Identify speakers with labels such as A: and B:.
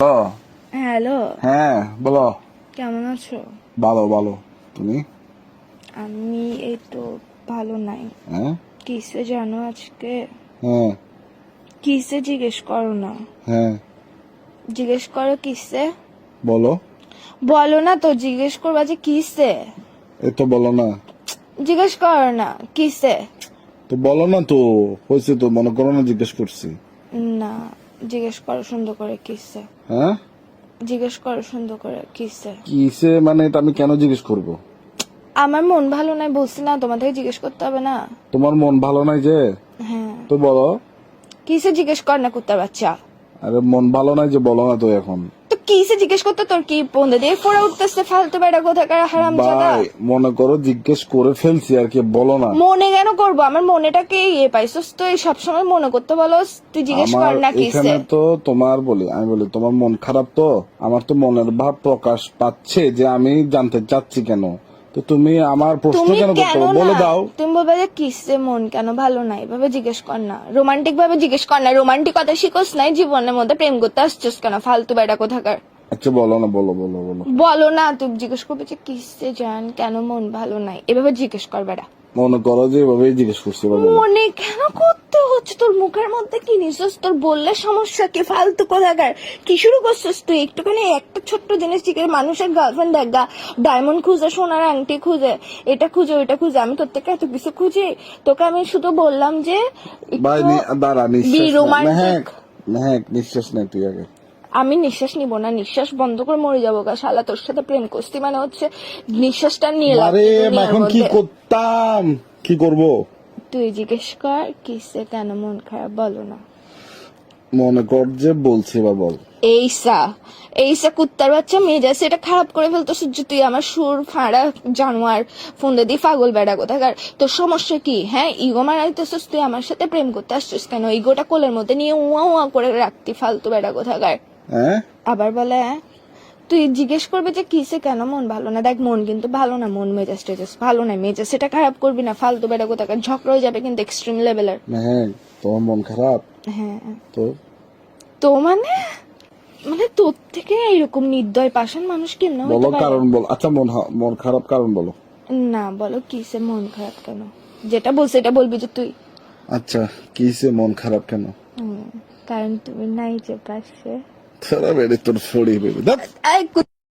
A: Hello.
B: হ্যাঁ বলো।
A: কেমন আছো?
B: ভালো ভালো। তুমি?
A: আমি এই তো ভালো নাই।
B: হ্যাঁ
A: কিসে জানো আজকে?
B: হ্যাঁ
A: কিসে জিজ্ঞেস করো না।
B: হ্যাঁ
A: জিজ্ঞেস করো কিসে।
B: বলো।
A: বলো না তো, জিজ্ঞেস করবা যে কিসে।
B: এই তো বলো না।
A: জিজ্ঞেস করো না কিসে।
B: তো বলো না তো, হয়েছে তো, মনে করো না জিজ্ঞেস করছি।
A: না, জিজ্ঞেস করো সুন্দর করে কিসে।
B: হ্যাঁ
A: জিজ্ঞেস করো সুন্দর করে কিসে।
B: কিসে মানে এটা আমি কেন জিজ্ঞেস করব?
A: আমার মন ভালো নাই বলছি না, তোমাদের জিজ্ঞেস করতে হবে না।
B: তোমার মন ভালো নাই যে?
A: হ্যাঁ,
B: তো বলো।
A: কিসে জিজ্ঞেস কর না কুত্তার বাচ্চা।
B: আরে মন ভালো নাই যে বলো না তো এখন।
A: তো কিসে জিজ্ঞেস করতে তোর কি পন্দে দিয়ে ফোড়া উঠতেছে ফালতু বেড়া কোথাকার হারামজাদা।
B: ভাই মনে করো জিজ্ঞেস করে ফেলছি আর কি, বলো না।
A: মনে কেন করবো? আমার মনেটাকে পাইছস তো, সবসময় মনে করতে বলো। তুই জিজ্ঞেস কর
B: আমার
A: না কিসে।
B: এখানে তো তোমার আমি বলি তোমার মন খারাপ, তো আমার তো মনের ভাব প্রকাশ পাচ্ছে যে আমি জানতে চাচ্ছি কেন। তো তুমি আমার প্রশ্ন
A: তুমি
B: কেন করতে
A: কেন
B: হবে?
A: না,
B: বলে দাও।
A: তুমি বলবে যে কিসে মন কেন ভালো নাই, এভাবে জিজ্ঞেস কর না। রোমান্টিক ভাবে জিজ্ঞেস কর না। রোমান্টিকতা শিখোস নাই জীবনের মধ্যে, প্রেম করতে আসছিস কেন ফালতু বেড়া কোথাকার।
B: আচ্ছা বলো না, বলো বলো বলো।
A: বলো না, তুই জিজ্ঞেস করবে যে কিসে জান কেন মন ভালো নাই, এভাবে জিজ্ঞেস কর বেড়া।
B: মনে করো যে এভাবেই জিজ্ঞেস করছি, এবার বলো।
A: মনে কেন করতে হচ্ছে? তোর মুখের মধ্যে কি নিছিস? তোর বললে সমস্যা কি? ফালতু কোথাকার কি শুরু করছিস তুই? একটুখানি একটা ছোট্ট জিনিস জিজ্ঞেস, মানুষের গার্লফ্রেন্ড দেখা ডায়মন্ড খুঁজে, সোনার আংটি খুঁজে, এটা খুঁজে ওইটা খুঁজে, আমি তোর থেকে এত কিছু খুঁজি? তোকে আমি শুধু বললাম যে
B: ভাই দাঁড়া, নিঃশ্বাস নে।
A: রোমান্টিক।
B: মেহেক নিঃশ্বাস নে তুই আগে।
A: আমি নিঃশ্বাস নিব না, নিঃশ্বাস বন্ধ করে মরে যাবো গা শালা। তোর সাথে প্রেম করছি মানে হচ্ছে নিঃশ্বাসটা নিয়ে
B: আরে
A: লাগবে
B: এখন কি করতাম, কি করব?
A: তুই জিজ্ঞেস কর কিসে কেন মন খারাপ, বলো না।
B: মনে কর যে বলছি বা বল।
A: এইসা কুত্তার বাচ্চা মেজাজ এটা খারাপ করে ফেলতো সূর্য। তুই আমার সুর ফাঁড়া জানোয়ার ফোন দিয়ে পাগল বেড়া কোথাকার। তোর সমস্যা কি? হ্যাঁ, ইগো মারাইতেছিস তুই, আমার সাথে প্রেম করতে আসছিস কেন? ইগোটা কোলের মধ্যে নিয়ে উয়া উয়া করে রাখতি ফালতু বেড়া কোথাকার।
B: হ্যাঁ
A: আবার বলে তুই জিজ্ঞেস করবে যে কিসে কেন মন ভালো না। দেখ মন কিন্তু ভালো না, মন মেজাজ টেজাজ ভালো না, মেজাজ সেটা খারাপ করবি না ফালতু বেড়া কোথাকার। ঝগড়া হয়ে যাবে কিন্তু এক্সট্রিম লেভেলের।
B: মেহেক তোমার মন খারাপ?
A: হ্যাঁ
B: তো
A: তো মানে মানে তোর থেকে এরকম নির্দয় পাষাণ মানুষ কেমন হতে
B: বলো
A: পারে?
B: কারণ বল। আচ্ছা মন খারাপ কারণ বলো।
A: না, বলো কিসে মন খারাপ কেন, যেটা বলছে এটা বলবি যে তুই।
B: আচ্ছা কিসে মন খারাপ কেন?
A: কারণ তুমি নাই যে পাশে।
B: তোরা বেড়ে তোর ছড়িয়ে বেড়ে।